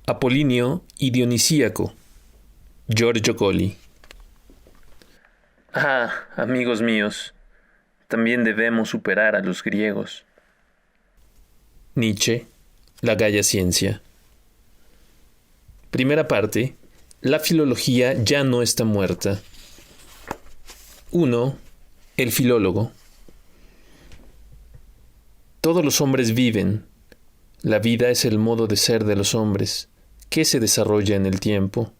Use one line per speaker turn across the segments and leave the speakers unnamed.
Apolinio y Dionisíaco, Giorgio Colli.
Amigos míos, también debemos superar a los griegos.
Nietzsche, La Gaia Ciencia. Primera parte. La filología ya no está muerta. 1. El filólogo. Todos los hombres viven. La vida es el modo de ser de los hombres, que se desarrolla en el tiempo.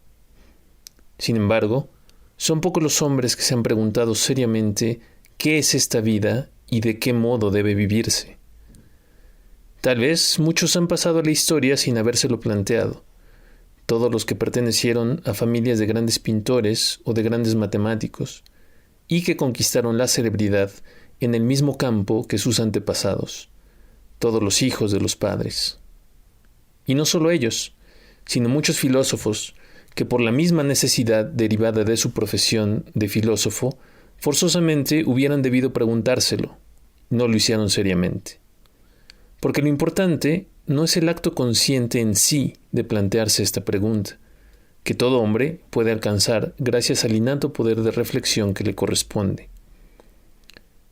Sin embargo, son pocos los hombres que se han preguntado seriamente qué es esta vida y de qué modo debe vivirse. Tal vez muchos han pasado a la historia sin habérselo planteado. Todos los que pertenecieron a familias de grandes pintores o de grandes matemáticos, y que conquistaron la celebridad en el mismo campo que sus antepasados, todos los hijos de los padres. Y no solo ellos, sino muchos filósofos que por la misma necesidad derivada de su profesión de filósofo, forzosamente hubieran debido preguntárselo, no lo hicieron seriamente. Porque lo importante no es el acto consciente en sí de plantearse esta pregunta, que todo hombre puede alcanzar gracias al innato poder de reflexión que le corresponde.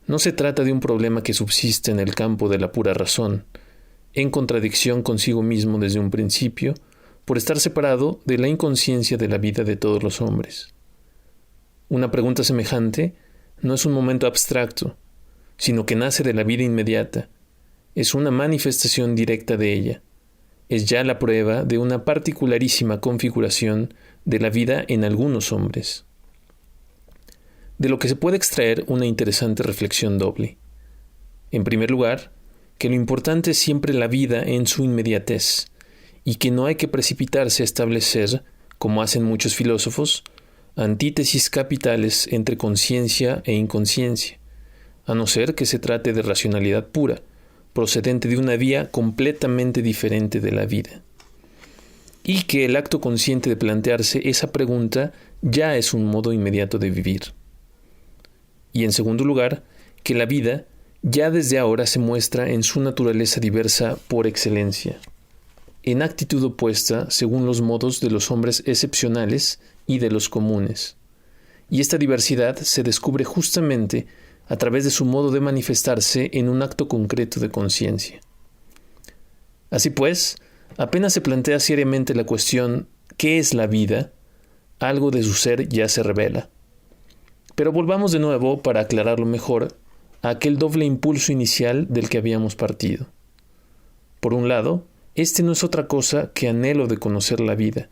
No se trata de un problema que subsiste en el campo de la pura razón, en contradicción consigo mismo desde un principio, por estar separado de la inconsciencia de la vida de todos los hombres. Una pregunta semejante no es un momento abstracto, sino que nace de la vida inmediata, es una manifestación directa de ella, es ya la prueba de una particularísima configuración de la vida en algunos hombres. De lo que se puede extraer una interesante reflexión doble. En primer lugar, que lo importante es siempre la vida en su inmediatez, y que no hay que precipitarse a establecer, como hacen muchos filósofos, antítesis capitales entre conciencia e inconsciencia, a no ser que se trate de racionalidad pura, procedente de una vía completamente diferente de la vida. Y que el acto consciente de plantearse esa pregunta ya es un modo inmediato de vivir. Y en segundo lugar, que la vida ya desde ahora se muestra en su naturaleza diversa por excelencia, en actitud opuesta según los modos de los hombres excepcionales y de los comunes. Y esta diversidad se descubre justamente a través de su modo de manifestarse en un acto concreto de conciencia. Así pues, apenas se plantea seriamente la cuestión ¿qué es la vida?, algo de su ser ya se revela. Pero volvamos de nuevo, para aclararlo mejor, a aquel doble impulso inicial del que habíamos partido. Por un lado, este no es otra cosa que anhelo de conocer la vida,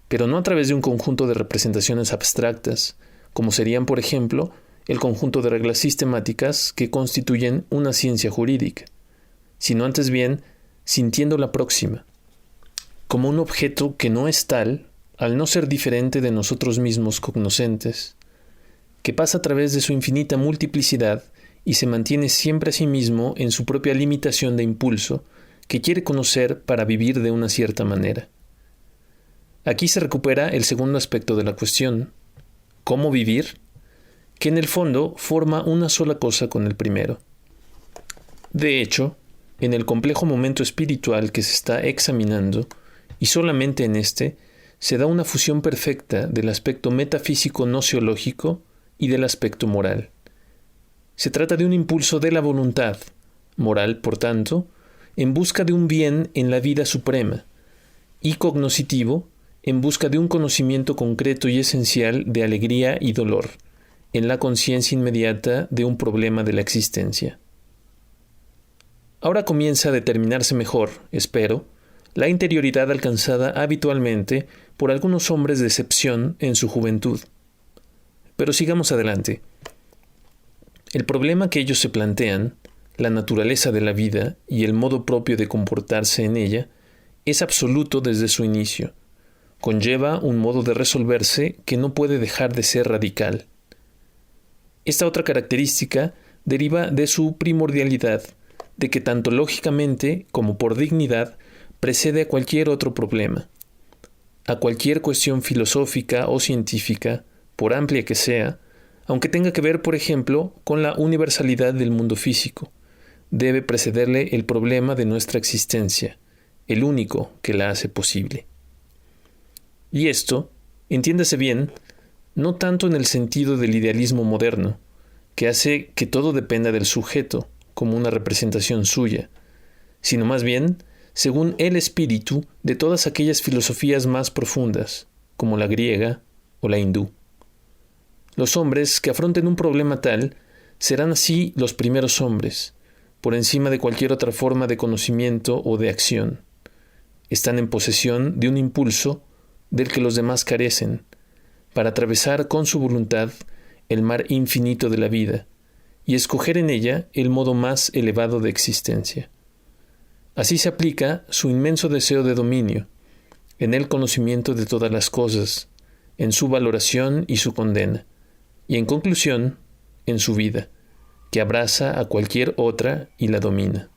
pero no a través de un conjunto de representaciones abstractas, como serían, por ejemplo, el conjunto de reglas sistemáticas que constituyen una ciencia jurídica, sino antes bien sintiendo la próxima, como un objeto que no es tal, al no ser diferente de nosotros mismos cognoscentes, que pasa a través de su infinita multiplicidad y se mantiene siempre a sí mismo en su propia limitación de impulso, que quiere conocer para vivir de una cierta manera. Aquí se recupera el segundo aspecto de la cuestión, ¿cómo vivir?, que en el fondo forma una sola cosa con el primero. De hecho, en el complejo momento espiritual que se está examinando, y solamente en este, se da una fusión perfecta del aspecto metafísico gnoseológico y del aspecto moral. Se trata de un impulso de la voluntad, moral por tanto, en busca de un bien en la vida suprema, y cognoscitivo, en busca de un conocimiento concreto y esencial de alegría y dolor, en la conciencia inmediata de un problema de la existencia. Ahora comienza a determinarse mejor, espero, la interioridad alcanzada habitualmente por algunos hombres de excepción en su juventud. Pero sigamos adelante. El problema que ellos se plantean, la naturaleza de la vida y el modo propio de comportarse en ella, es absoluto desde su inicio. Conlleva un modo de resolverse que no puede dejar de ser radical. Esta otra característica deriva de su primordialidad, de que tanto lógicamente como por dignidad precede a cualquier otro problema, a cualquier cuestión filosófica o científica, por amplia que sea, aunque tenga que ver, por ejemplo, con la universalidad del mundo físico, debe precederle el problema de nuestra existencia, el único que la hace posible. Y esto, entiéndase bien, no tanto en el sentido del idealismo moderno, que hace que todo dependa del sujeto, como una representación suya, sino más bien según el espíritu de todas aquellas filosofías más profundas, como la griega o la hindú. Los hombres que afronten un problema tal serán así los primeros hombres, por encima de cualquier otra forma de conocimiento o de acción. Están en posesión de un impulso del que los demás carecen, para atravesar con su voluntad el mar infinito de la vida y escoger en ella el modo más elevado de existencia. Así se aplica su inmenso deseo de dominio, en el conocimiento de todas las cosas, en su valoración y su condena, y en conclusión, en su vida, que abraza a cualquier otra y la domina.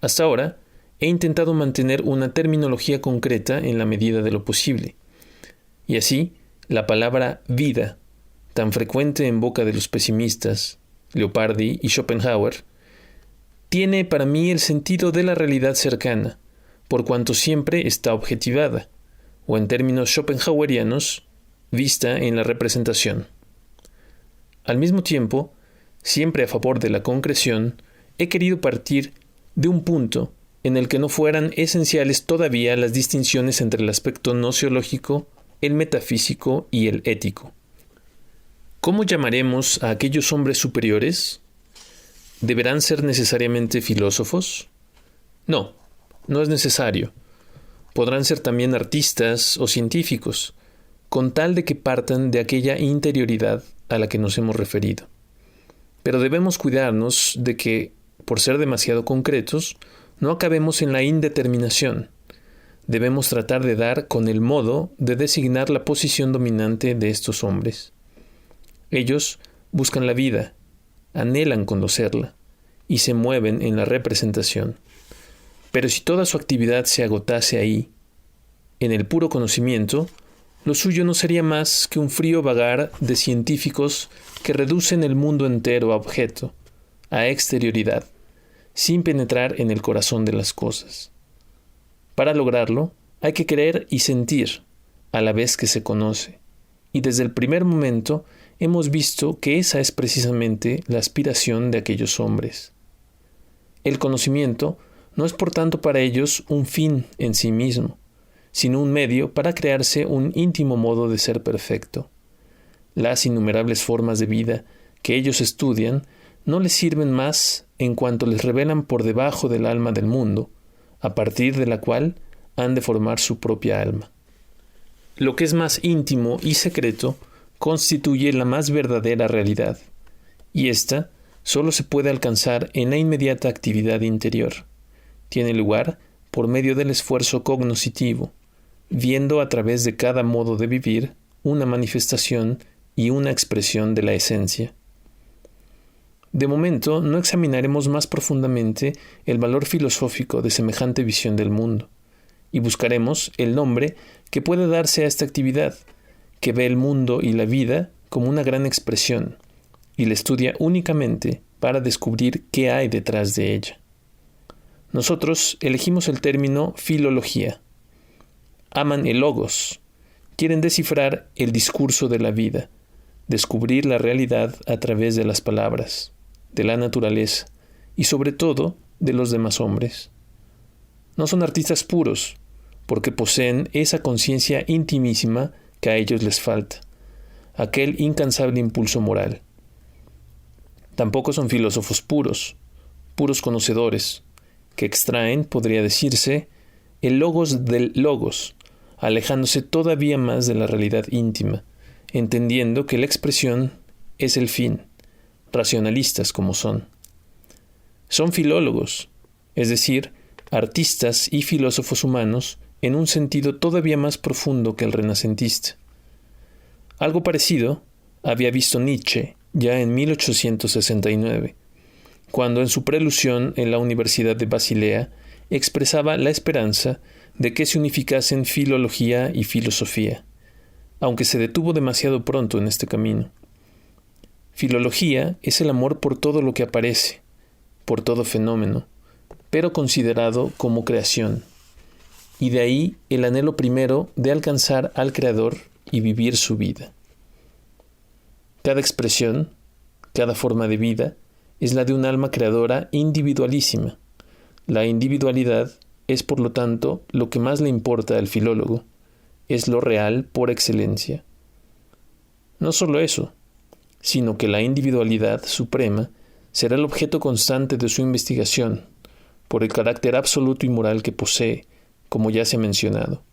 Hasta ahora, he intentado mantener una terminología concreta en la medida de lo posible, y así, la palabra vida, tan frecuente en boca de los pesimistas, Leopardi y Schopenhauer, tiene para mí el sentido de la realidad cercana, por cuanto siempre está objetivada, o en términos schopenhauerianos, vista en la representación. Al mismo tiempo, siempre a favor de la concreción, he querido partir de un punto en el que no fueran esenciales todavía las distinciones entre el aspecto nociológico, el metafísico y el ético. ¿Cómo llamaremos a aquellos hombres superiores? ¿Deberán ser necesariamente filósofos? No, no es necesario. Podrán ser también artistas o científicos, con tal de que partan de aquella interioridad a la que nos hemos referido. Pero debemos cuidarnos de que, por ser demasiado concretos, no acabemos en la indeterminación. Debemos tratar de dar con el modo de designar la posición dominante de estos hombres. Ellos buscan la vida, anhelan conocerla y se mueven en la representación. Pero si toda su actividad se agotase ahí, en el puro conocimiento, lo suyo no sería más que un frío vagar de científicos que reducen el mundo entero a objeto, a exterioridad, sin penetrar en el corazón de las cosas. Para lograrlo, hay que creer y sentir, a la vez que se conoce, y desde el primer momento hemos visto que esa es precisamente la aspiración de aquellos hombres. El conocimiento no es por tanto para ellos un fin en sí mismo, sino un medio para crearse un íntimo modo de ser perfecto. Las innumerables formas de vida que ellos estudian no les sirven más en cuanto les revelan por debajo del alma del mundo, a partir de la cual han de formar su propia alma. Lo que es más íntimo y secreto constituye la más verdadera realidad, y ésta solo se puede alcanzar en la inmediata actividad interior. Tiene lugar por medio del esfuerzo cognoscitivo, viendo a través de cada modo de vivir una manifestación y una expresión de la esencia. De momento no examinaremos más profundamente el valor filosófico de semejante visión del mundo, y buscaremos el nombre que puede darse a esta actividad, que ve el mundo y la vida como una gran expresión, y la estudia únicamente para descubrir qué hay detrás de ella. Nosotros elegimos el término filología. Aman el logos, quieren descifrar el discurso de la vida, descubrir la realidad a través de las palabras, de la naturaleza y sobre todo de los demás hombres. No son artistas puros, porque poseen esa conciencia intimísima que a ellos les falta, aquel incansable impulso moral. Tampoco son filósofos puros, puros conocedores, que extraen, podría decirse, el logos del logos, alejándose todavía más de la realidad íntima, entendiendo que la expresión es el fin, racionalistas como son. Son filólogos, es decir, artistas y filósofos humanos en un sentido todavía más profundo que el renacentista. Algo parecido había visto Nietzsche ya en 1869, cuando en su prelución en la Universidad de Basilea expresaba la esperanza de que se unificasen filología y filosofía, aunque se detuvo demasiado pronto en este camino. Filología es el amor por todo lo que aparece, por todo fenómeno, pero considerado como creación. y de ahí el anhelo primero de alcanzar al Creador y vivir su vida. Cada expresión, cada forma de vida, es la de un alma creadora individualísima. La individualidad es, por lo tanto, lo que más le importa al filólogo, es lo real por excelencia. No solo eso, sino que la individualidad suprema será el objeto constante de su investigación, por el carácter absoluto y moral que posee, como ya se ha mencionado.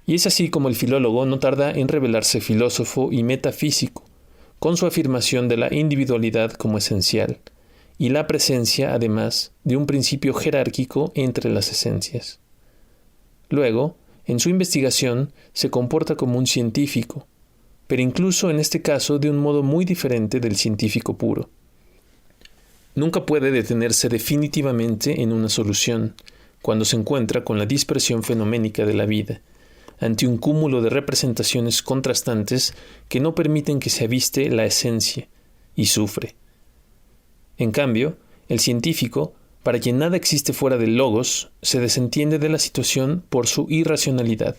Y es así como el filólogo no tarda en revelarse filósofo y metafísico, con su afirmación de la individualidad como esencial, y la presencia, además, de un principio jerárquico entre las esencias. Luego, en su investigación, se comporta como un científico, pero incluso en este caso de un modo muy diferente del científico puro. Nunca puede detenerse definitivamente en una solución, cuando se encuentra con la dispersión fenoménica de la vida, ante un cúmulo de representaciones contrastantes que no permiten que se aviste la esencia, y sufre. En cambio, el científico, para quien nada existe fuera del logos, se desentiende de la situación por su irracionalidad,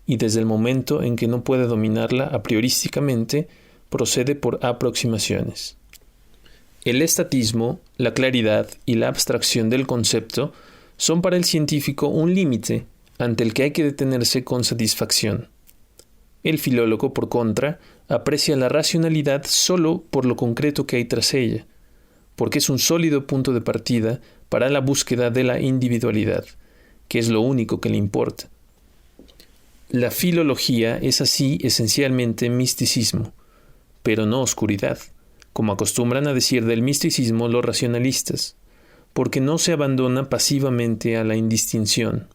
y desde el momento en que no puede dominarla a priorísticamente, procede por aproximaciones. El estatismo, la claridad y la abstracción del concepto son para el científico un límite ante el que hay que detenerse con satisfacción. El filólogo, por contra, aprecia la racionalidad solo por lo concreto que hay tras ella, porque es un sólido punto de partida para la búsqueda de la individualidad, que es lo único que le importa. La filología es así esencialmente misticismo, pero no oscuridad, como acostumbran a decir del misticismo los racionalistas, porque no se abandona pasivamente a la indistinción.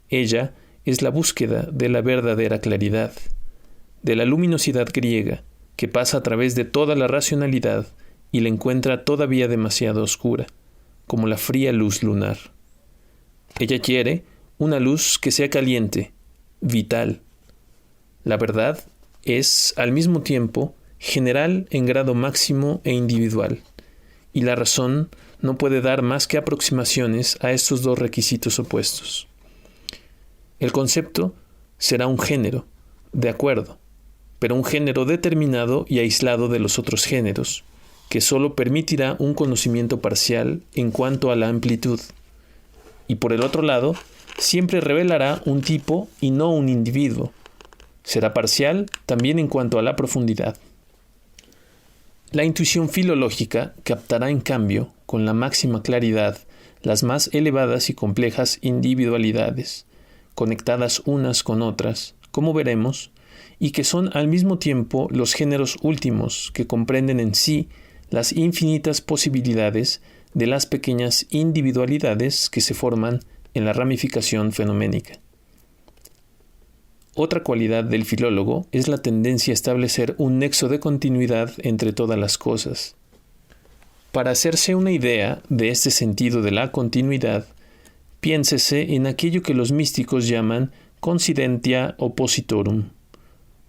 Ella es la búsqueda de la verdadera claridad, de la luminosidad griega, que pasa a través de toda la racionalidad y la encuentra todavía demasiado oscura, como la fría luz lunar. Ella quiere una luz que sea caliente, vital. La verdad es, al mismo tiempo, general en grado máximo e individual, y la razón no puede dar más que aproximaciones a estos dos requisitos opuestos. El concepto será un género, de acuerdo, pero un género determinado y aislado de los otros géneros, que sólo permitirá un conocimiento parcial en cuanto a la amplitud, y por el otro lado, siempre revelará un tipo y no un individuo. Será parcial también en cuanto a la profundidad. La intuición filológica captará en cambio, con la máxima claridad, las más elevadas y complejas individualidades, conectadas unas con otras, como veremos, y que son al mismo tiempo los géneros últimos que comprenden en sí las infinitas posibilidades de las pequeñas individualidades que se forman en la ramificación fenoménica. Otra cualidad del filólogo es la tendencia a establecer un nexo de continuidad entre todas las cosas. Para hacerse una idea de este sentido de la continuidad, piénsese en aquello que los místicos llaman coincidentia oppositorum,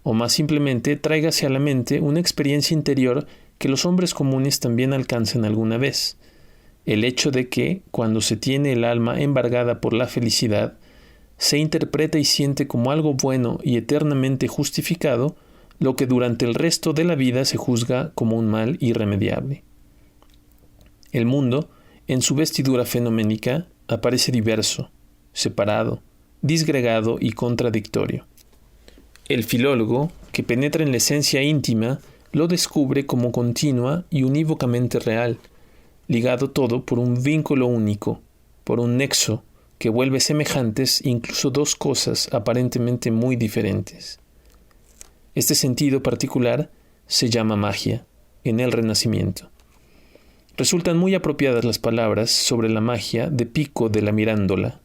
o más simplemente tráigase a la mente una experiencia interior que los hombres comunes también alcanzan alguna vez, el hecho de que, cuando se tiene el alma embargada por la felicidad, se interpreta y siente como algo bueno y eternamente justificado lo que durante el resto de la vida se juzga como un mal irremediable. El mundo, en su vestidura fenoménica, aparece diverso, separado, disgregado y contradictorio. El filólogo, que penetra en la esencia íntima, lo descubre como continua y unívocamente real, ligado todo por un vínculo único, por un nexo que vuelve semejantes incluso dos cosas aparentemente muy diferentes. Este sentido particular se llama magia en el Renacimiento. Resultan muy apropiadas las palabras sobre la magia de Pico de la Mirandola.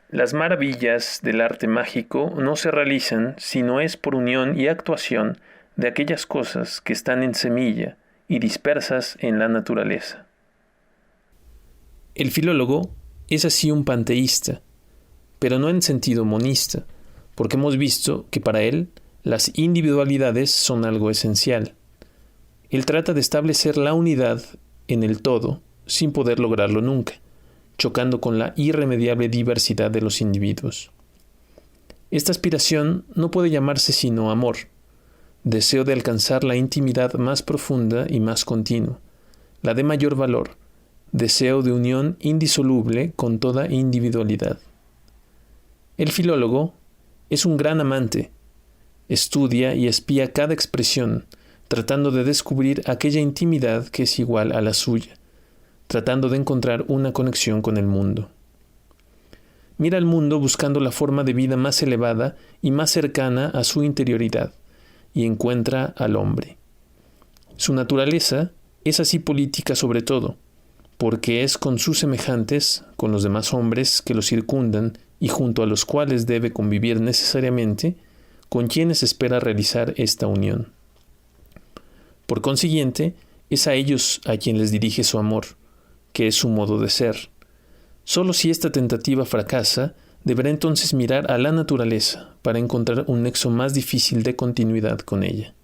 Las maravillas del arte mágico no se realizan si no es por unión y actuación de aquellas cosas que están en semilla y dispersas en la naturaleza. El filólogo es así un panteísta, pero no en sentido monista, porque hemos visto que para él las individualidades son algo esencial. Él trata de establecer la unidad en el todo sin poder lograrlo nunca, chocando con la irremediable diversidad de los individuos. Esta aspiración no puede llamarse sino amor, deseo de alcanzar la intimidad más profunda y más continua, la de mayor valor, deseo de unión indisoluble con toda individualidad. El filólogo es un gran amante, estudia y espía cada expresión, tratando de descubrir aquella intimidad que es igual a la suya, tratando de encontrar una conexión con el mundo. Mira al mundo buscando la forma de vida más elevada y más cercana a su interioridad, y encuentra al hombre. Su naturaleza es así política sobre todo, porque es con sus semejantes, con los demás hombres que lo circundan y junto a los cuales debe convivir necesariamente, con quienes espera realizar esta unión. Por consiguiente, es a ellos a quien les dirige su amor, que es su modo de ser. Solo si esta tentativa fracasa, deberá entonces mirar a la naturaleza para encontrar un nexo más difícil de continuidad con ella.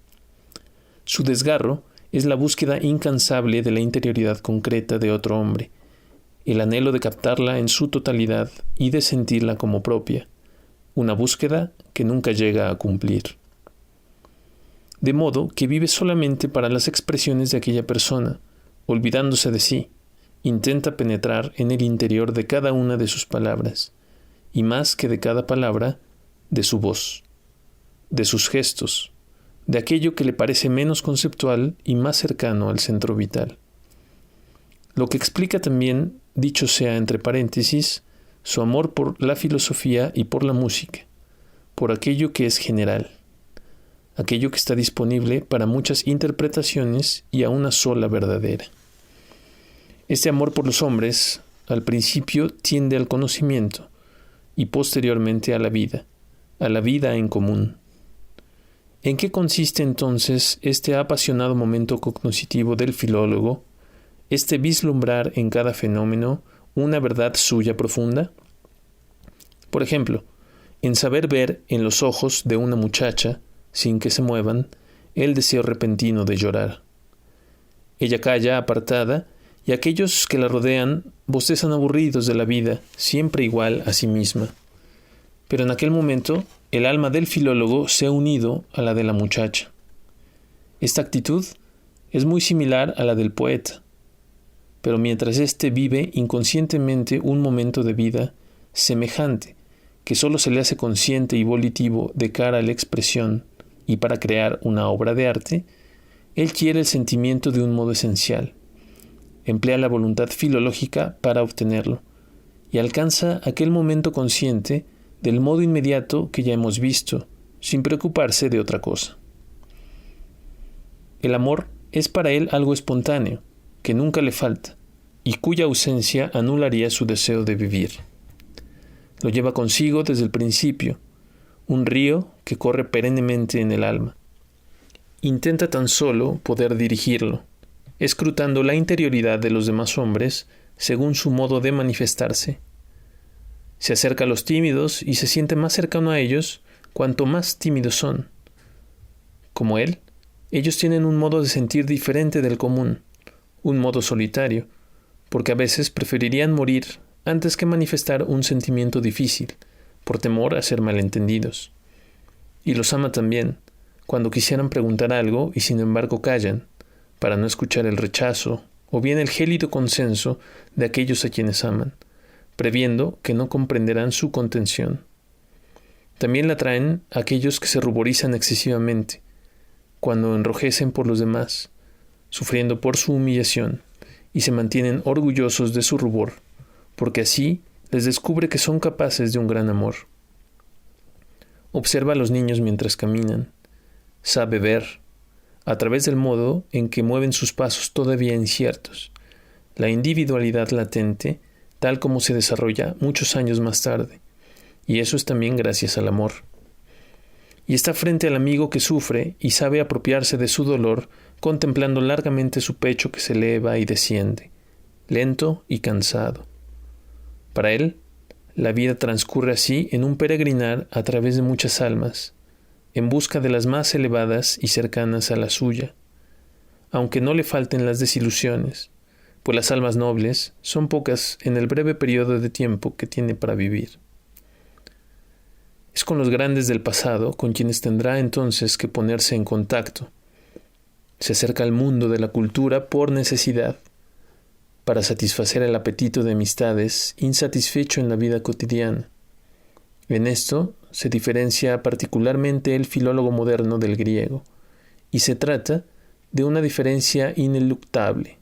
Su desgarro es la búsqueda incansable de la interioridad concreta de otro hombre, el anhelo de captarla en su totalidad y de sentirla como propia, una búsqueda que nunca llega a cumplir. De modo que vive solamente para las expresiones de aquella persona, olvidándose de sí, intenta penetrar en el interior de cada una de sus palabras, y más que de cada palabra, de su voz, de sus gestos, de aquello que le parece menos conceptual y más cercano al centro vital. Lo que explica también, dicho sea entre paréntesis, su amor por la filosofía y por la música, por aquello que es general, aquello que está disponible para muchas interpretaciones y a una sola verdadera. Este amor por los hombres, al principio, tiende al conocimiento y posteriormente a la vida en común. ¿En qué consiste entonces este apasionado momento cognoscitivo del filólogo, este vislumbrar en cada fenómeno una verdad suya profunda? Por ejemplo, en saber ver en los ojos de una muchacha, sin que se muevan, el deseo repentino de llorar. Ella calla apartada, y aquellos que la rodean bostezan aburridos de la vida, siempre igual a sí misma. Pero en aquel momento, el alma del filólogo se ha unido a la de la muchacha. Esta actitud es muy similar a la del poeta, pero mientras éste vive inconscientemente un momento de vida semejante, que sólo se le hace consciente y volitivo de cara a la expresión y para crear una obra de arte, él quiere el sentimiento de un modo esencial, emplea la voluntad filológica para obtenerlo, y alcanza aquel momento consciente del modo inmediato que ya hemos visto, sin preocuparse de otra cosa. El amor es para él algo espontáneo, que nunca le falta, y cuya ausencia anularía su deseo de vivir. Lo lleva consigo desde el principio, un río que corre perennemente en el alma. Intenta tan solo poder dirigirlo, escrutando la interioridad de los demás hombres según su modo de manifestarse. Se acerca a los tímidos y se siente más cercano a ellos cuanto más tímidos son. Como él, ellos tienen un modo de sentir diferente del común, un modo solitario, porque a veces preferirían morir antes que manifestar un sentimiento difícil, por temor a ser malentendidos. Y los ama también, cuando quisieran preguntar algo y sin embargo callan, para no escuchar el rechazo o bien el gélido consenso de aquellos a quienes aman, previendo que no comprenderán su contención. También la traen aquellos que se ruborizan excesivamente, cuando enrojecen por los demás, sufriendo por su humillación, y se mantienen orgullosos de su rubor, porque así les descubre que son capaces de un gran amor. Observa a los niños mientras caminan, sabe ver, a través del modo en que mueven sus pasos todavía inciertos, la individualidad latente, tal como se desarrolla muchos años más tarde, y eso es también gracias al amor. Y está frente al amigo que sufre y sabe apropiarse de su dolor, contemplando largamente su pecho que se eleva y desciende, lento y cansado. Para él, la vida transcurre así en un peregrinar a través de muchas almas, en busca de las más elevadas y cercanas a la suya, aunque no le falten las desilusiones, pues las almas nobles son pocas en el breve periodo de tiempo que tiene para vivir. Es con los grandes del pasado con quienes tendrá entonces que ponerse en contacto. Se acerca al mundo de la cultura por necesidad, para satisfacer el apetito de amistades insatisfecho en la vida cotidiana. En esto se diferencia particularmente el filólogo moderno del griego, y se trata de una diferencia ineluctable.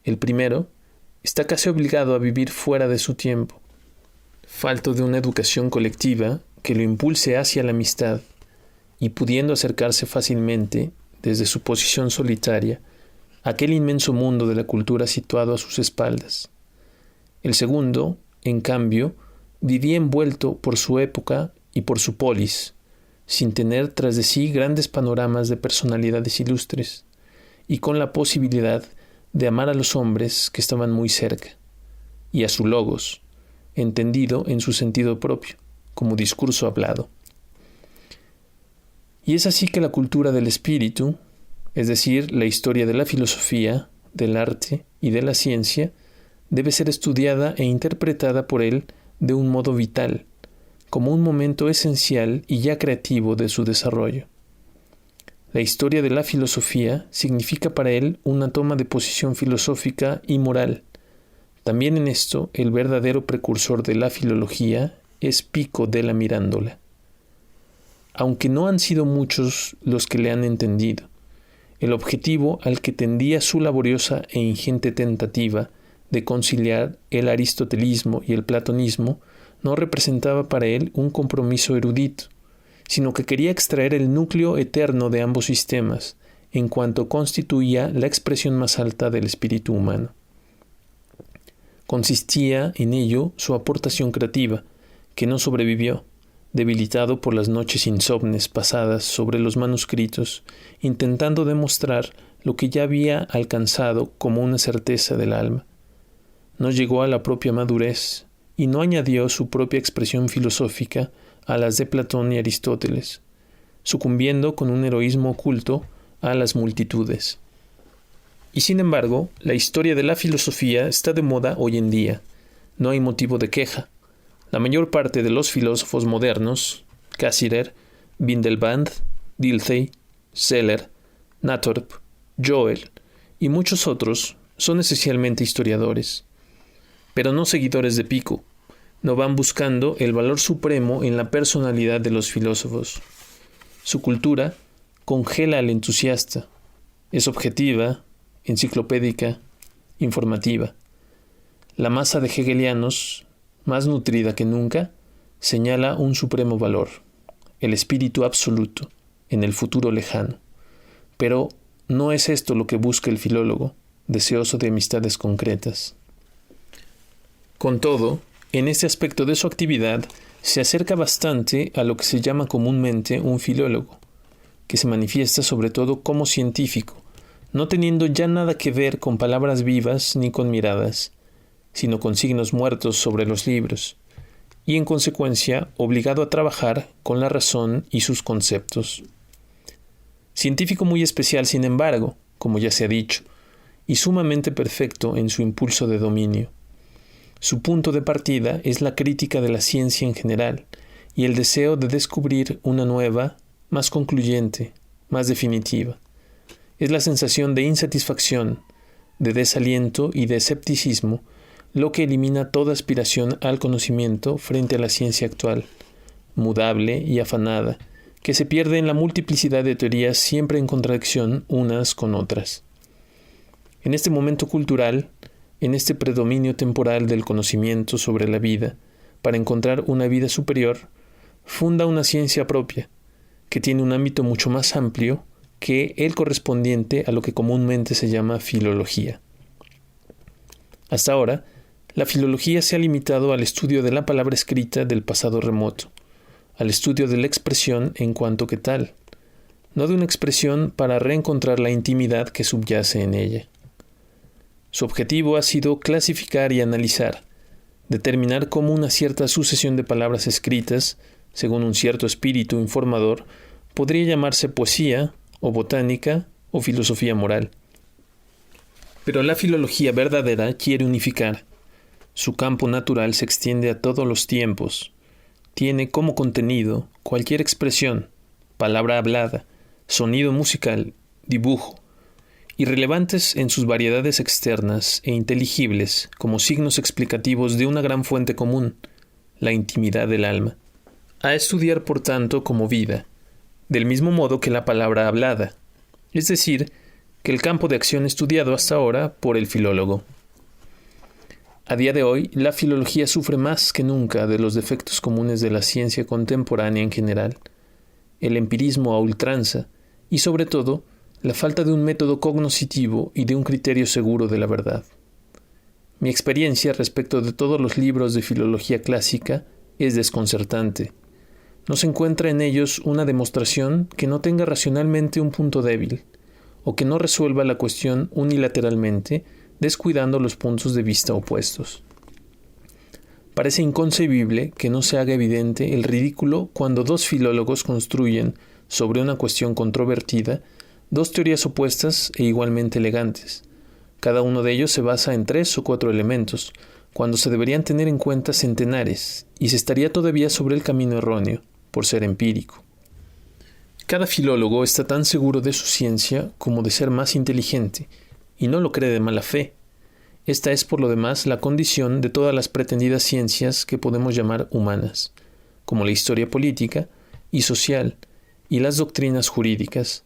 El primero está casi obligado a vivir fuera de su tiempo, falto de una educación colectiva que lo impulse hacia la amistad, y pudiendo acercarse fácilmente, desde su posición solitaria, a aquel inmenso mundo de la cultura situado a sus espaldas. El segundo, en cambio, vivía envuelto por su época y por su polis, sin tener tras de sí grandes panoramas de personalidades ilustres, y con la posibilidad de amar a los hombres que estaban muy cerca, y a su logos, entendido en su sentido propio, como discurso hablado. Y es así que la cultura del espíritu, es decir, la historia de la filosofía, del arte y de la ciencia, debe ser estudiada e interpretada por él de un modo vital, como un momento esencial y ya creativo de su desarrollo. La historia de la filosofía significa para él una toma de posición filosófica y moral. También en esto, el verdadero precursor de la filología es Pico della Mirandola. Aunque no han sido muchos los que le han entendido, el objetivo al que tendía su laboriosa e ingente tentativa de conciliar el aristotelismo y el platonismo no representaba para él un compromiso erudito, sino que quería extraer el núcleo eterno de ambos sistemas, en cuanto constituía la expresión más alta del espíritu humano. Consistía en ello su aportación creativa, que no sobrevivió, debilitado por las noches insomnes pasadas sobre los manuscritos, intentando demostrar lo que ya había alcanzado como una certeza del alma. No llegó a la propia madurez y no añadió su propia expresión filosófica a las de Platón y Aristóteles, sucumbiendo con un heroísmo oculto a las multitudes. Y sin embargo, la historia de la filosofía está de moda hoy en día. No hay motivo de queja. La mayor parte de los filósofos modernos, Cassirer, Windelband, Dilthey, Seller, Nathrop, Joel y muchos otros, son esencialmente historiadores, pero no seguidores de Pico. No van buscando el valor supremo en la personalidad de los filósofos. Su cultura congela al entusiasta. Es objetiva, enciclopédica, informativa. La masa de hegelianos, más nutrida que nunca, señala un supremo valor, el espíritu absoluto, en el futuro lejano. Pero no es esto lo que busca el filólogo, deseoso de amistades concretas. Con todo, en este aspecto de su actividad, se acerca bastante a lo que se llama comúnmente un filólogo, que se manifiesta sobre todo como científico, no teniendo ya nada que ver con palabras vivas ni con miradas, sino con signos muertos sobre los libros, y en consecuencia obligado a trabajar con la razón y sus conceptos. Científico muy especial, sin embargo, como ya se ha dicho, y sumamente perfecto en su impulso de dominio. Su punto de partida es la crítica de la ciencia en general y el deseo de descubrir una nueva, más concluyente, más definitiva. Es la sensación de insatisfacción, de desaliento y de escepticismo lo que elimina toda aspiración al conocimiento frente a la ciencia actual, mudable y afanada, que se pierde en la multiplicidad de teorías siempre en contradicción unas con otras. En este momento cultural, en este predominio temporal del conocimiento sobre la vida, para encontrar una vida superior, funda una ciencia propia, que tiene un ámbito mucho más amplio que el correspondiente a lo que comúnmente se llama filología. Hasta ahora, la filología se ha limitado al estudio de la palabra escrita del pasado remoto, al estudio de la expresión en cuanto que tal, no de una expresión para reencontrar la intimidad que subyace en ella. Su objetivo ha sido clasificar y analizar, determinar cómo una cierta sucesión de palabras escritas, según un cierto espíritu informador, podría llamarse poesía, o botánica, o filosofía moral. Pero la filología verdadera quiere unificar. Su campo natural se extiende a todos los tiempos. Tiene como contenido cualquier expresión, palabra hablada, sonido musical, dibujo, irrelevantes en sus variedades externas e inteligibles como signos explicativos de una gran fuente común, la intimidad del alma. A estudiar, por tanto, como vida, del mismo modo que la palabra hablada, es decir, que el campo de acción estudiado hasta ahora por el filólogo. A día de hoy, la filología sufre más que nunca de los defectos comunes de la ciencia contemporánea en general, el empirismo a ultranza y, sobre todo, la falta de un método cognoscitivo y de un criterio seguro de la verdad. Mi experiencia respecto de todos los libros de filología clásica es desconcertante. No se encuentra en ellos una demostración que no tenga racionalmente un punto débil, o que no resuelva la cuestión unilateralmente, descuidando los puntos de vista opuestos. Parece inconcebible que no se haga evidente el ridículo cuando dos filólogos construyen, sobre una cuestión controvertida, dos teorías opuestas e igualmente elegantes. Cada uno de ellos se basa en 3 o 4 elementos, cuando se deberían tener en cuenta centenares, y se estaría todavía sobre el camino erróneo, por ser empírico. Cada filólogo está tan seguro de su ciencia como de ser más inteligente, y no lo cree de mala fe. Esta es, por lo demás, la condición de todas las pretendidas ciencias que podemos llamar humanas, como la historia política y social, y las doctrinas jurídicas,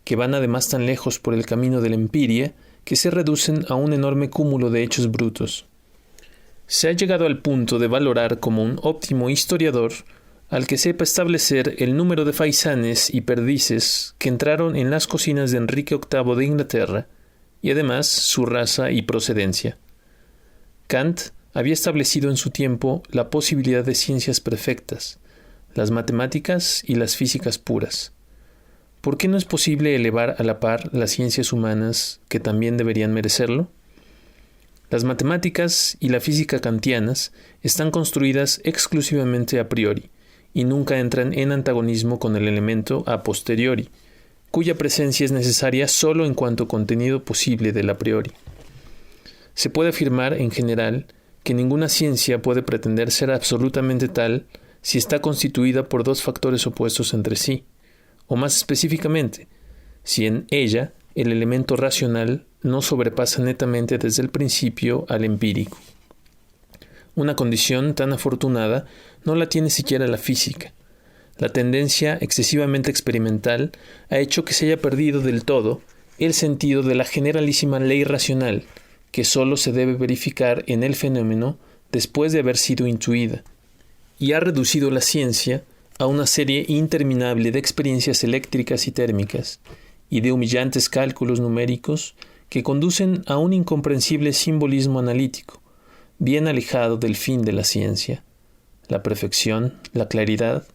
que van además tan lejos por el camino de la empiria que se reducen a un enorme cúmulo de hechos brutos. Se ha llegado al punto de valorar como un óptimo historiador al que sepa establecer el número de faisanes y perdices que entraron en las cocinas de Enrique VIII de Inglaterra, y además su raza y procedencia. Kant había establecido en su tiempo la posibilidad de ciencias perfectas, las matemáticas y las físicas puras. ¿Por qué no es posible elevar a la par las ciencias humanas que también deberían merecerlo? Las matemáticas y la física kantianas están construidas exclusivamente a priori y nunca entran en antagonismo con el elemento a posteriori, cuya presencia es necesaria sólo en cuanto contenido posible del a priori. Se puede afirmar, en general, que ninguna ciencia puede pretender ser absolutamente tal si está constituida por dos factores opuestos entre sí, o más específicamente, si en ella el elemento racional no sobrepasa netamente desde el principio al empírico. Una condición tan afortunada no la tiene siquiera la física. La tendencia excesivamente experimental ha hecho que se haya perdido del todo el sentido de la generalísima ley racional, que sólo se debe verificar en el fenómeno después de haber sido intuida, y ha reducido la ciencia a una serie interminable de experiencias eléctricas y térmicas, y de humillantes cálculos numéricos que conducen a un incomprensible simbolismo analítico, bien alejado del fin de la ciencia, la perfección, la claridad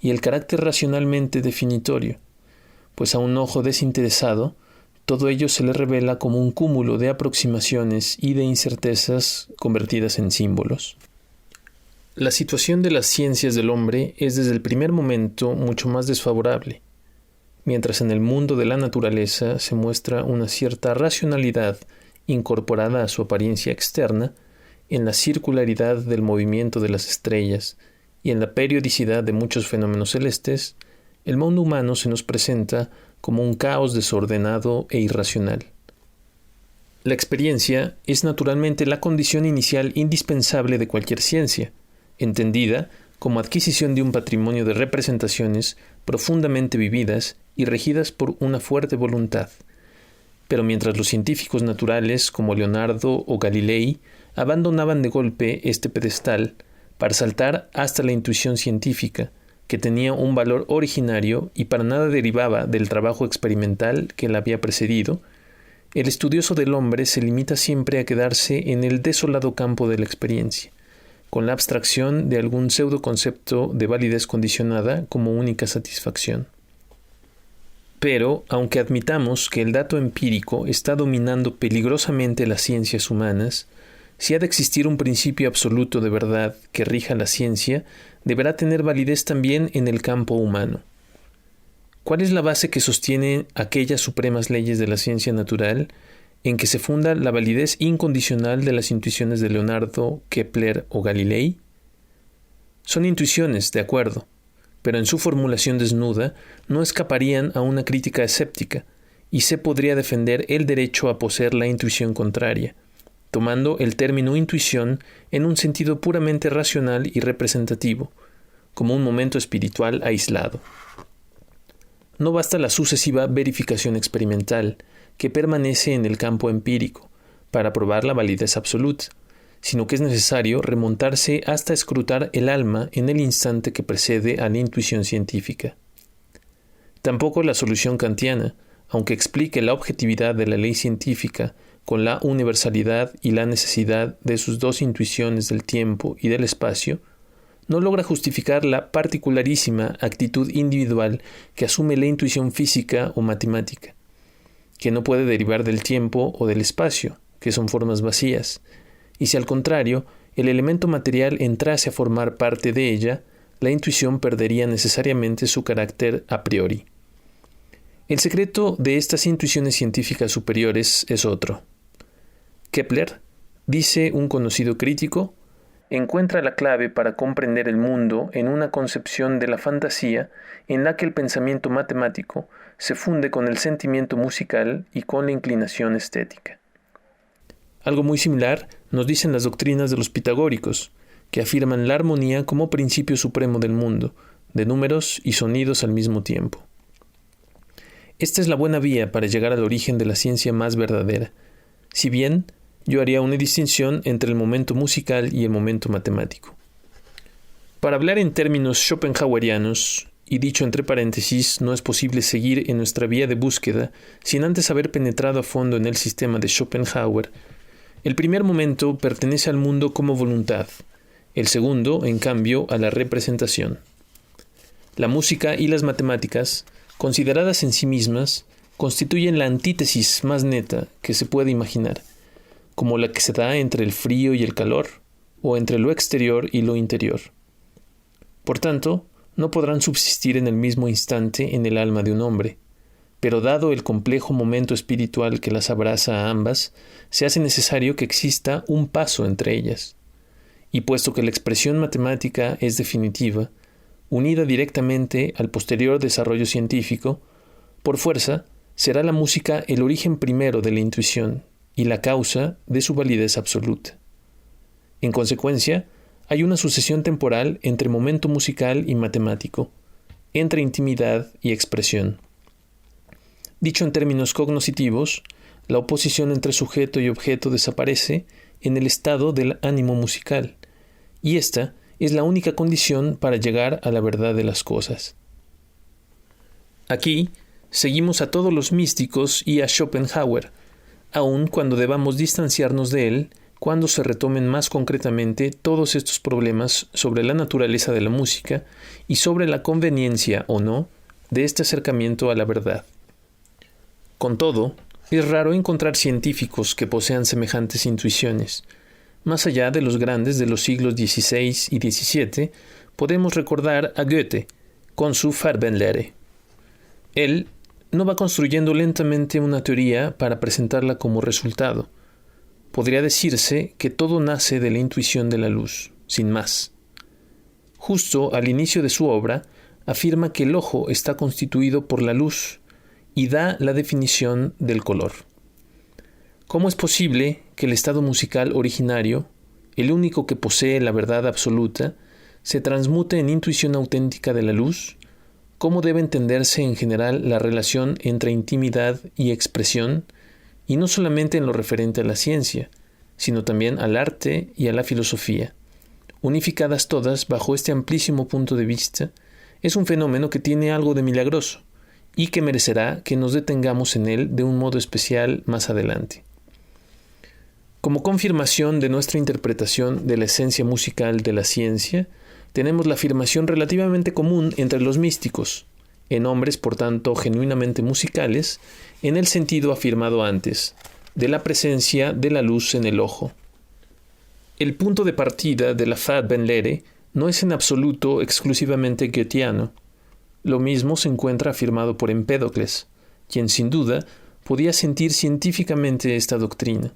y el carácter racionalmente definitorio, pues a un ojo desinteresado todo ello se le revela como un cúmulo de aproximaciones y de incertezas convertidas en símbolos. La situación de las ciencias del hombre es desde el primer momento mucho más desfavorable. Mientras en el mundo de la naturaleza se muestra una cierta racionalidad incorporada a su apariencia externa, en la circularidad del movimiento de las estrellas y en la periodicidad de muchos fenómenos celestes, el mundo humano se nos presenta como un caos desordenado e irracional. La experiencia es naturalmente la condición inicial indispensable de cualquier ciencia, entendida como adquisición de un patrimonio de representaciones profundamente vividas y regidas por una fuerte voluntad. Pero mientras los científicos naturales como Leonardo o Galilei abandonaban de golpe este pedestal para saltar hasta la intuición científica, que tenía un valor originario y para nada derivaba del trabajo experimental que la había precedido, el estudioso del hombre se limita siempre a quedarse en el desolado campo de la experiencia, con la abstracción de algún pseudoconcepto de validez condicionada como única satisfacción. Pero, aunque admitamos que el dato empírico está dominando peligrosamente las ciencias humanas, si ha de existir un principio absoluto de verdad que rija la ciencia, deberá tener validez también en el campo humano. ¿Cuál es la base que sostiene aquellas supremas leyes de la ciencia natural? en que se funda la validez incondicional de las intuiciones de Leonardo, Kepler o Galilei? Son intuiciones, de acuerdo, pero en su formulación desnuda no escaparían a una crítica escéptica, y se podría defender el derecho a poseer la intuición contraria, tomando el término intuición en un sentido puramente racional y representativo, como un momento espiritual aislado. No basta la sucesiva verificación experimental, que permanece en el campo empírico, para probar la validez absoluta, sino que es necesario remontarse hasta escrutar el alma en el instante que precede a la intuición científica. Tampoco la solución kantiana, aunque explique la objetividad de la ley científica con la universalidad y la necesidad de sus dos intuiciones del tiempo y del espacio, no logra justificar la particularísima actitud individual que asume la intuición física o matemática, que no puede derivar del tiempo o del espacio, que son formas vacías, y si al contrario el elemento material entrase a formar parte de ella, la intuición perdería necesariamente su carácter a priori. El secreto de estas intuiciones científicas superiores es otro. Kepler, dice un conocido crítico, encuentra la clave para comprender el mundo en una concepción de la fantasía en la que el pensamiento matemático se funde con el sentimiento musical y con la inclinación estética. Algo muy similar nos dicen las doctrinas de los pitagóricos, que afirman la armonía como principio supremo del mundo, de números y sonidos al mismo tiempo. Esta es la buena vía para llegar al origen de la ciencia más verdadera, si bien yo haría una distinción entre el momento musical y el momento matemático. Para hablar en términos schopenhauerianos, y dicho entre paréntesis, no es posible seguir en nuestra vía de búsqueda sin antes haber penetrado a fondo en el sistema de Schopenhauer. El primer momento pertenece al mundo como voluntad, el segundo, en cambio, a la representación. La música y las matemáticas, consideradas en sí mismas, constituyen la antítesis más neta que se puede imaginar, como la que se da entre el frío y el calor, o entre lo exterior y lo interior. Por tanto, no podrán subsistir en el mismo instante en el alma de un hombre, pero dado el complejo momento espiritual que las abraza a ambas, se hace necesario que exista un paso entre ellas. Y puesto que la expresión matemática es definitiva, unida directamente al posterior desarrollo científico, por fuerza será la música el origen primero de la intuición y la causa de su validez absoluta. En consecuencia, hay una sucesión temporal entre momento musical y matemático, entre intimidad y expresión. Dicho en términos cognoscitivos, la oposición entre sujeto y objeto desaparece en el estado del ánimo musical, y esta es la única condición para llegar a la verdad de las cosas. Aquí seguimos a todos los místicos y a Schopenhauer, aun cuando debamos distanciarnos de él cuando se retomen más concretamente todos estos problemas sobre la naturaleza de la música y sobre la conveniencia o no de este acercamiento a la verdad. Con todo, es raro encontrar científicos que posean semejantes intuiciones. Más allá de los grandes de los siglos XVI y XVII, podemos recordar a Goethe con su Farbenlehre. Él no va construyendo lentamente una teoría para presentarla como resultado. Podría decirse que todo nace de la intuición de la luz, sin más. Justo al inicio de su obra, afirma que el ojo está constituido por la luz y da la definición del color. ¿Cómo es posible que el estado musical originario, el único que posee la verdad absoluta, se transmute en intuición auténtica de la luz? ¿Cómo debe entenderse en general la relación entre intimidad y expresión, y no solamente en lo referente a la ciencia, sino también al arte y a la filosofía? Unificadas todas bajo este amplísimo punto de vista, es un fenómeno que tiene algo de milagroso, y que merecerá que nos detengamos en él de un modo especial más adelante. Como confirmación de nuestra interpretación de la esencia musical de la ciencia, tenemos la afirmación relativamente común entre los místicos, en hombres por tanto genuinamente musicales, en el sentido afirmado antes, de la presencia de la luz en el ojo. El punto de partida de la Farbenlehre no es en absoluto exclusivamente goetheano. Lo mismo se encuentra afirmado por Empédocles, quien sin duda podía sentir científicamente esta doctrina,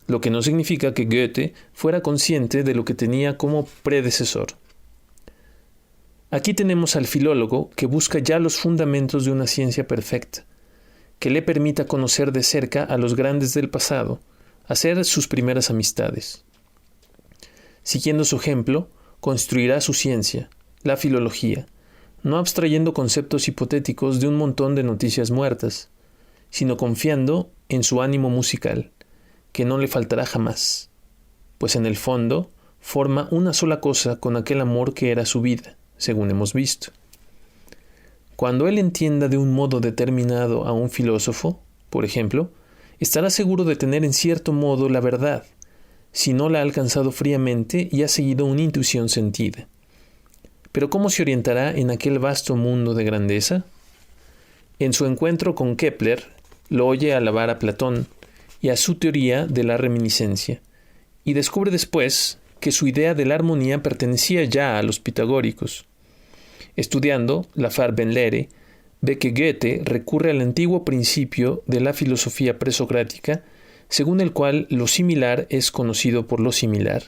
lo que no significa que Goethe fuera consciente de lo que tenía como predecesor. Aquí tenemos al filólogo que busca ya los fundamentos de una ciencia perfecta, que le permita conocer de cerca a los grandes del pasado, hacer sus primeras amistades. Siguiendo su ejemplo, construirá su ciencia, la filología, no abstrayendo conceptos hipotéticos de un montón de noticias muertas, sino confiando en su ánimo musical, que no le faltará jamás, pues en el fondo forma una sola cosa con aquel amor que era su vida, según hemos visto. Cuando él entienda de un modo determinado a un filósofo, por ejemplo, estará seguro de tener en cierto modo la verdad, si no la ha alcanzado fríamente y ha seguido una intuición sentida. Pero ¿cómo se orientará en aquel vasto mundo de grandeza? En su encuentro con Kepler, lo oye alabar a Platón y a su teoría de la reminiscencia, y descubre después que su idea de la armonía pertenecía ya a los pitagóricos. Estudiando la Farbenlehre, ve que Goethe recurre al antiguo principio de la filosofía presocrática, según el cual lo similar es conocido por lo similar,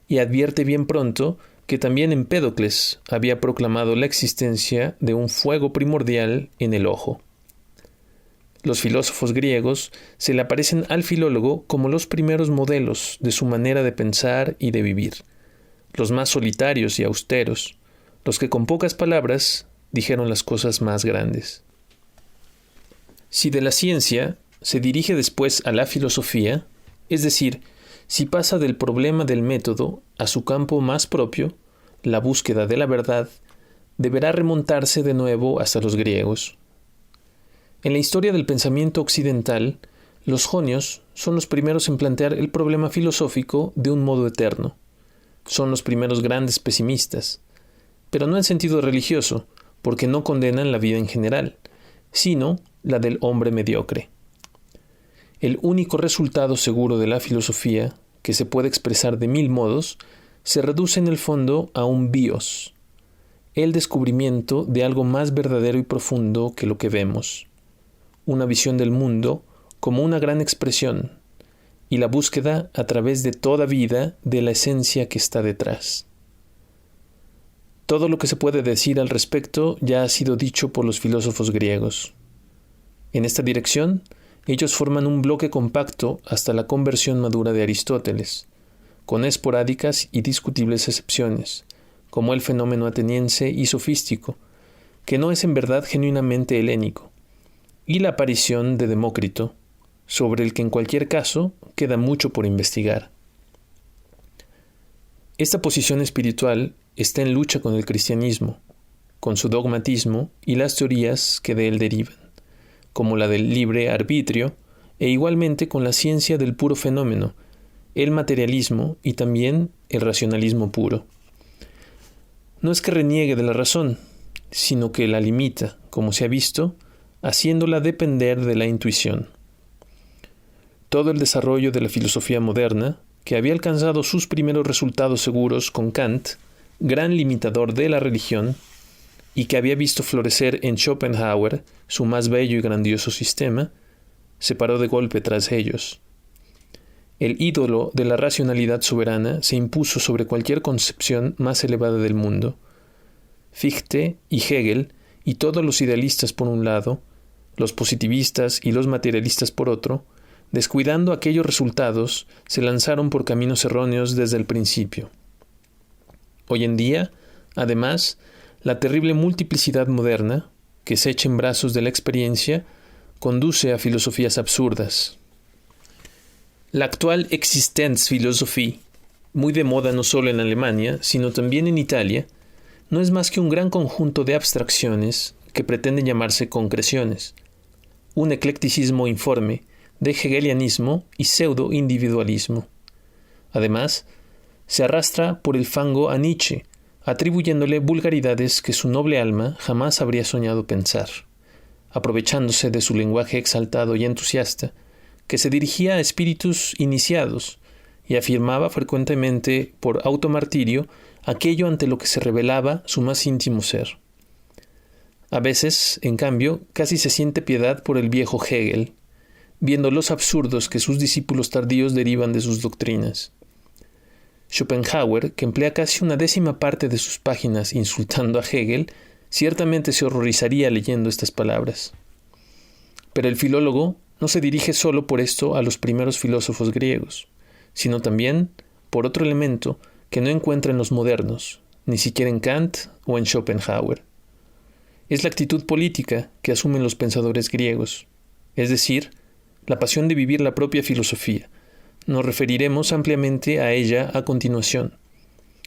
y advierte bien pronto que también Empédocles había proclamado la existencia de un fuego primordial en el ojo. Los filósofos griegos se le aparecen al filólogo como los primeros modelos de su manera de pensar y de vivir, los más solitarios y austeros, los que con pocas palabras dijeron las cosas más grandes. Si de la ciencia se dirige después a la filosofía, es decir, si pasa del problema del método a su campo más propio, la búsqueda de la verdad, deberá remontarse de nuevo hasta los griegos. En la historia del pensamiento occidental, los jonios son los primeros en plantear el problema filosófico de un modo eterno. Son los primeros grandes pesimistas, pero no en sentido religioso, porque no condenan la vida en general, sino la del hombre mediocre. El único resultado seguro de la filosofía, que se puede expresar de 1000 modos, se reduce en el fondo a un bios, el descubrimiento de algo más verdadero y profundo que lo que vemos, una visión del mundo como una gran expresión, y la búsqueda a través de toda vida de la esencia que está detrás. Todo lo que se puede decir al respecto ya ha sido dicho por los filósofos griegos. En esta dirección, ellos forman un bloque compacto hasta la conversión madura de Aristóteles, con esporádicas y discutibles excepciones, como el fenómeno ateniense y sofístico, que no es en verdad genuinamente helénico, y la aparición de Demócrito, sobre el que en cualquier caso queda mucho por investigar. Esta posición espiritual está en lucha con el cristianismo, con su dogmatismo y las teorías que de él derivan, como la del libre arbitrio, e igualmente con la ciencia del puro fenómeno, el materialismo y también el racionalismo puro. No es que reniegue de la razón, sino que la limita, como se ha visto, haciéndola depender de la intuición. Todo el desarrollo de la filosofía moderna, que había alcanzado sus primeros resultados seguros con Kant, gran limitador de la religión, y que había visto florecer en Schopenhauer su más bello y grandioso sistema, se paró de golpe tras ellos. El ídolo de la racionalidad soberana se impuso sobre cualquier concepción más elevada del mundo. Fichte y Hegel y todos los idealistas por un lado, los positivistas y los materialistas por otro, descuidando aquellos resultados, se lanzaron por caminos erróneos desde el principio. Hoy en día, además, la terrible multiplicidad moderna, que se echa en brazos de la experiencia, conduce a filosofías absurdas. La actual Existenzphilosophie, muy de moda no solo en Alemania, sino también en Italia, no es más que un gran conjunto de abstracciones que pretenden llamarse concreciones, un eclecticismo informe de hegelianismo y pseudo-individualismo. Además, se arrastra por el fango a Nietzsche, atribuyéndole vulgaridades que su noble alma jamás habría soñado pensar, aprovechándose de su lenguaje exaltado y entusiasta, que se dirigía a espíritus iniciados y afirmaba frecuentemente por automartirio aquello ante lo que se revelaba su más íntimo ser. A veces, en cambio, casi se siente piedad por el viejo Hegel, viendo los absurdos que sus discípulos tardíos derivan de sus doctrinas. Schopenhauer, que emplea casi una décima parte de sus páginas insultando a Hegel, ciertamente se horrorizaría leyendo estas palabras. Pero el filólogo no se dirige solo por esto a los primeros filósofos griegos, sino también por otro elemento que no encuentra en los modernos, ni siquiera en Kant o en Schopenhauer. Es la actitud política que asumen los pensadores griegos, es decir, la pasión de vivir la propia filosofía. Nos referiremos ampliamente a ella a continuación.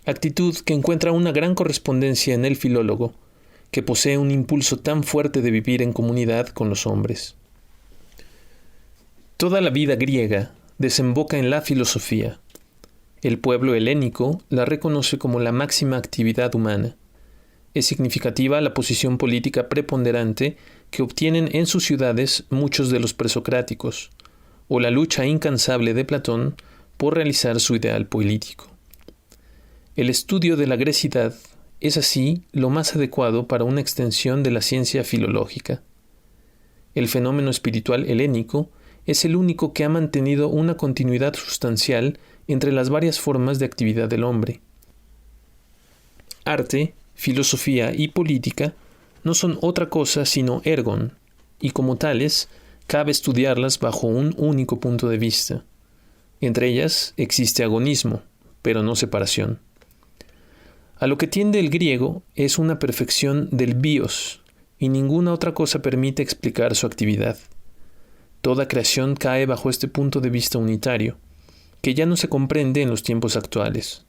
Actitud que encuentra una gran correspondencia en el filólogo, que posee un impulso tan fuerte de vivir en comunidad con los hombres. Toda la vida griega desemboca en la filosofía. El pueblo helénico la reconoce como la máxima actividad humana. Es significativa la posición política preponderante que obtienen en sus ciudades muchos de los presocráticos, o la lucha incansable de Platón por realizar su ideal político. El estudio de la grecidad es así lo más adecuado para una extensión de la ciencia filológica. El fenómeno espiritual helénico es el único que ha mantenido una continuidad sustancial entre las varias formas de actividad del hombre. Arte, filosofía y política no son otra cosa sino ergon, y como tales, cabe estudiarlas bajo un único punto de vista. Entre ellas existe agonismo, pero no separación. A lo que tiende el griego es una perfección del bios, y ninguna otra cosa permite explicar su actividad. Toda creación cae bajo este punto de vista unitario, que ya no se comprende en los tiempos actuales.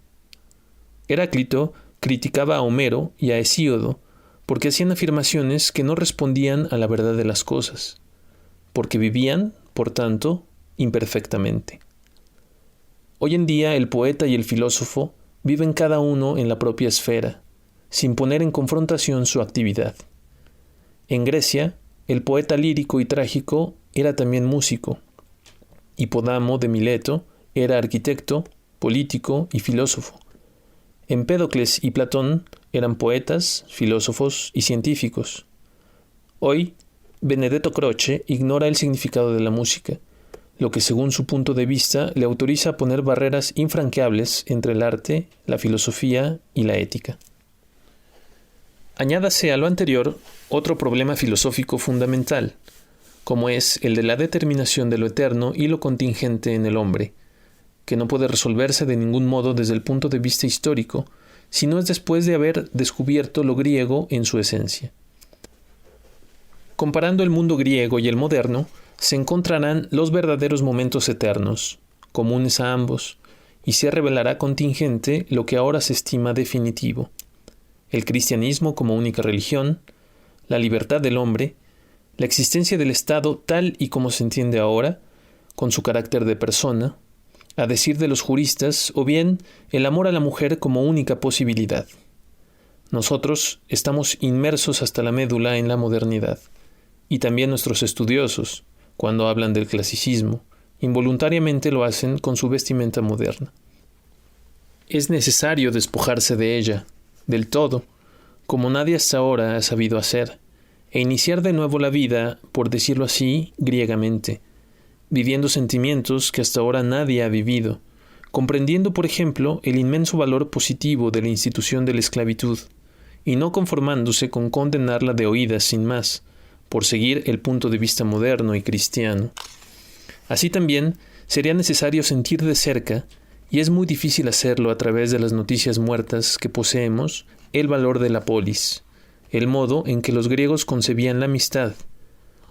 Heráclito criticaba a Homero y a Hesíodo porque hacían afirmaciones que no respondían a la verdad de las cosas, porque vivían, por tanto, imperfectamente. Hoy en día el poeta y el filósofo viven cada uno en la propia esfera, sin poner en confrontación su actividad. En Grecia, el poeta lírico y trágico era también músico. Hipodamo de Mileto era arquitecto, político y filósofo. Empédocles y Platón eran poetas, filósofos y científicos. Hoy, Benedetto Croce ignora el significado de la música, lo que según su punto de vista le autoriza a poner barreras infranqueables entre el arte, la filosofía y la ética. Añádase a lo anterior otro problema filosófico fundamental, como es el de la determinación de lo eterno y lo contingente en el hombre, que no puede resolverse de ningún modo desde el punto de vista histórico, sino es después de haber descubierto lo griego en su esencia. Comparando el mundo griego y el moderno, se encontrarán los verdaderos momentos eternos, comunes a ambos, y se revelará contingente lo que ahora se estima definitivo: el cristianismo como única religión, la libertad del hombre, la existencia del Estado tal y como se entiende ahora, con su carácter de persona, a decir de los juristas, o bien el amor a la mujer como única posibilidad. Nosotros estamos inmersos hasta la médula en la modernidad, y también nuestros estudiosos, cuando hablan del clasicismo, involuntariamente lo hacen con su vestimenta moderna. Es necesario despojarse de ella, del todo, como nadie hasta ahora ha sabido hacer, e iniciar de nuevo la vida, por decirlo así, griegamente, viviendo sentimientos que hasta ahora nadie ha vivido, comprendiendo, por ejemplo, el inmenso valor positivo de la institución de la esclavitud, y no conformándose con condenarla de oídas sin más, por seguir el punto de vista moderno y cristiano. Así también sería necesario sentir de cerca, y es muy difícil hacerlo a través de las noticias muertas que poseemos, el valor de la polis, el modo en que los griegos concebían la amistad,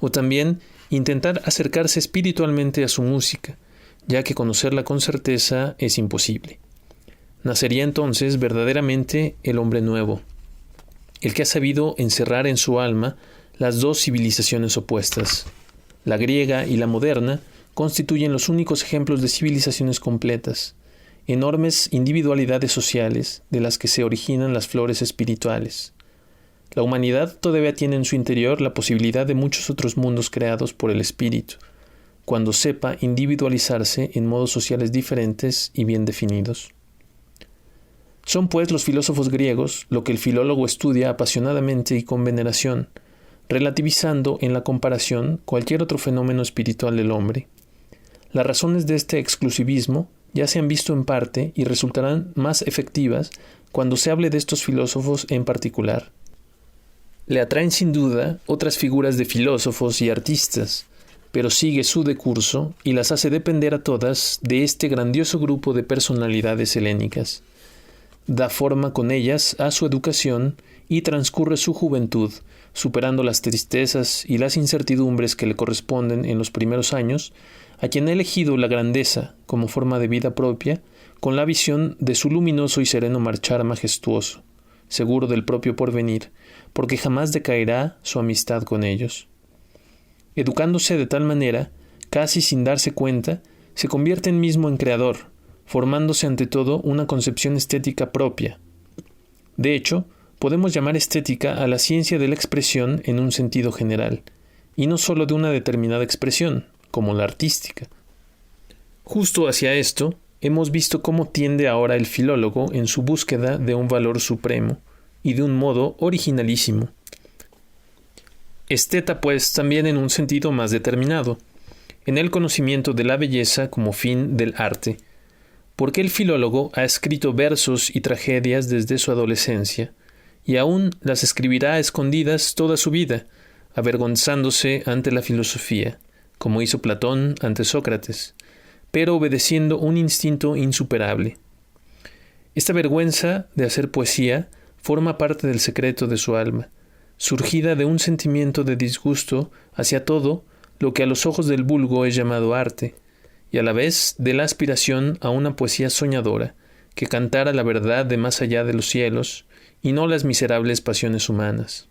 o también intentar acercarse espiritualmente a su música, ya que conocerla con certeza es imposible. Nacería entonces verdaderamente el hombre nuevo, el que ha sabido encerrar en su alma las dos civilizaciones opuestas. La griega y la moderna constituyen los únicos ejemplos de civilizaciones completas, enormes individualidades sociales de las que se originan las flores espirituales. La humanidad todavía tiene en su interior la posibilidad de muchos otros mundos creados por el espíritu, cuando sepa individualizarse en modos sociales diferentes y bien definidos. Son pues los filósofos griegos lo que el filólogo estudia apasionadamente y con veneración, relativizando en la comparación cualquier otro fenómeno espiritual del hombre. Las razones de este exclusivismo ya se han visto en parte y resultarán más efectivas cuando se hable de estos filósofos en particular. Le atraen sin duda otras figuras de filósofos y artistas, pero sigue su decurso y las hace depender a todas de este grandioso grupo de personalidades helénicas. Da forma con ellas a su educación y transcurre su juventud, superando las tristezas y las incertidumbres que le corresponden en los primeros años, a quien ha elegido la grandeza como forma de vida propia, con la visión de su luminoso y sereno marchar majestuoso, seguro del propio porvenir, porque jamás decaerá su amistad con ellos. Educándose de tal manera, casi sin darse cuenta, se convierte en mismo en creador, formándose ante todo una concepción estética propia. De hecho, podemos llamar estética a la ciencia de la expresión en un sentido general, y no sólo de una determinada expresión, como la artística. Justo hacia esto, hemos visto cómo tiende ahora el filólogo en su búsqueda de un valor supremo, y de un modo originalísimo. Esteta, pues, también en un sentido más determinado, en el conocimiento de la belleza como fin del arte, porque el filólogo ha escrito versos y tragedias desde su adolescencia, y aún las escribirá a escondidas toda su vida, avergonzándose ante la filosofía, como hizo Platón ante Sócrates, pero obedeciendo un instinto insuperable. Esta vergüenza de hacer poesía forma parte del secreto de su alma, surgida de un sentimiento de disgusto hacia todo lo que a los ojos del vulgo es llamado arte, y a la vez de la aspiración a una poesía soñadora, que cantara la verdad de más allá de los cielos, y no las miserables pasiones humanas.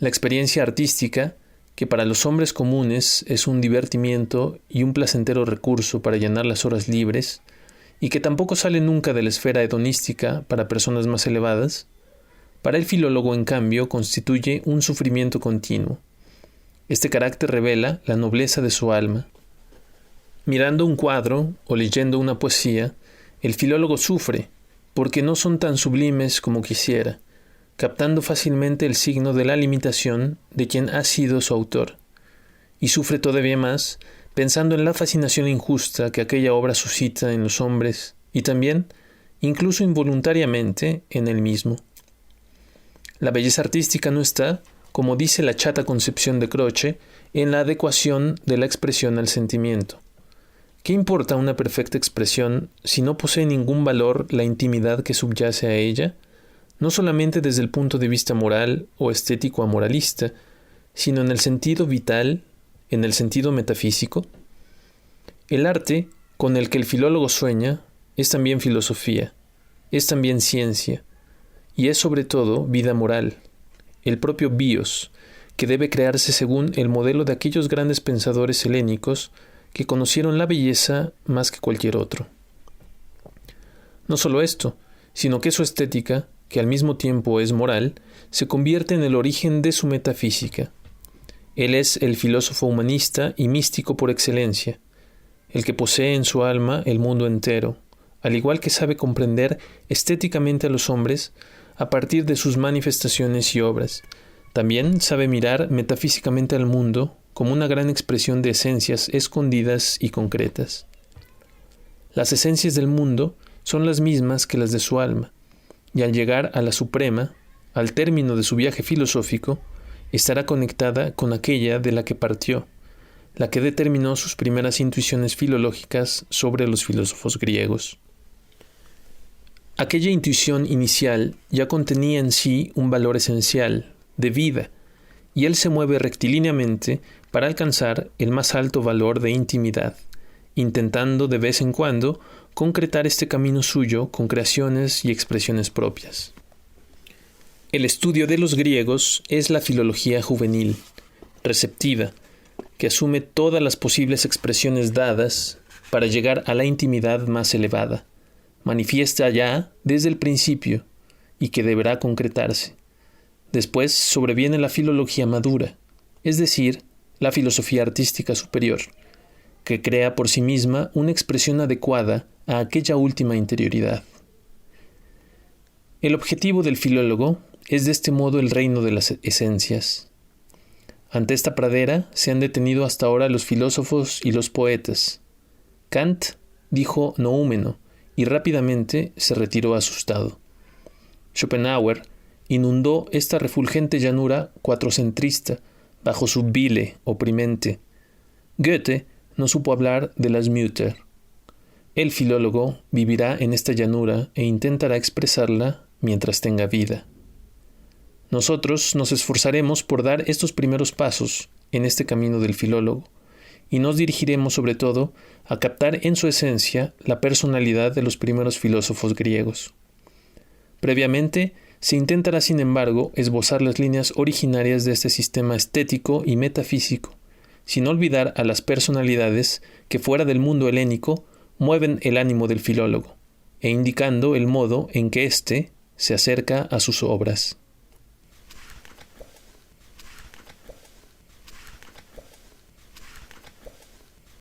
La experiencia artística, que para los hombres comunes es un divertimiento y un placentero recurso para llenar las horas libres, y que tampoco sale nunca de la esfera hedonística para personas más elevadas, para el filólogo, en cambio, constituye un sufrimiento continuo. Este carácter revela la nobleza de su alma. Mirando un cuadro o leyendo una poesía, el filólogo sufre, porque no son tan sublimes como quisiera, captando fácilmente el signo de la limitación de quien ha sido su autor, y sufre todavía más pensando en la fascinación injusta que aquella obra suscita en los hombres y también, incluso involuntariamente, en él mismo. La belleza artística no está, como dice la chata concepción de Croce, en la adecuación de la expresión al sentimiento. ¿Qué importa una perfecta expresión si no posee ningún valor la intimidad que subyace a ella? No solamente desde el punto de vista moral o estético amoralista, sino en el sentido vital, en el sentido metafísico. El arte, con el que el filólogo sueña, es también filosofía, es también ciencia, y es sobre todo vida moral, el propio bios, que debe crearse según el modelo de aquellos grandes pensadores helénicos que conocieron la belleza más que cualquier otro. No solo esto, sino que su estética, que al mismo tiempo es moral, se convierte en el origen de su metafísica. Él es el filósofo humanista y místico por excelencia, el que posee en su alma el mundo entero, al igual que sabe comprender estéticamente a los hombres a partir de sus manifestaciones y obras. También sabe mirar metafísicamente al mundo como una gran expresión de esencias escondidas y concretas. Las esencias del mundo son las mismas que las de su alma, y al llegar a la suprema, al término de su viaje filosófico, estará conectada con aquella de la que partió, la que determinó sus primeras intuiciones filológicas sobre los filósofos griegos. Aquella intuición inicial ya contenía en sí un valor esencial, de vida, y él se mueve rectilíneamente para alcanzar el más alto valor de intimidad, intentando de vez en cuando concretar este camino suyo con creaciones y expresiones propias. El estudio de los griegos es la filología juvenil, receptiva, que asume todas las posibles expresiones dadas para llegar a la intimidad más elevada, manifiesta ya desde el principio y que deberá concretarse. Después sobreviene la filología madura, es decir, la filosofía artística superior, que crea por sí misma una expresión adecuada a aquella última interioridad. El objetivo del filólogo es de este modo el reino de las esencias. Ante esta pradera se han detenido hasta ahora los filósofos y los poetas. Kant dijo noúmeno y rápidamente se retiró asustado. Schopenhauer inundó esta refulgente llanura cuatrocentrista bajo su bile oprimente. Goethe no supo hablar de las Mütter. El filólogo vivirá en esta llanura e intentará expresarla mientras tenga vida. Nosotros nos esforzaremos por dar estos primeros pasos en este camino del filólogo y nos dirigiremos sobre todo a captar en su esencia la personalidad de los primeros filósofos griegos. Previamente, se intentará, sin embargo, esbozar las líneas originarias de este sistema estético y metafísico, sin olvidar a las personalidades que fuera del mundo helénico mueven el ánimo del filólogo, e indicando el modo en que éste se acerca a sus obras.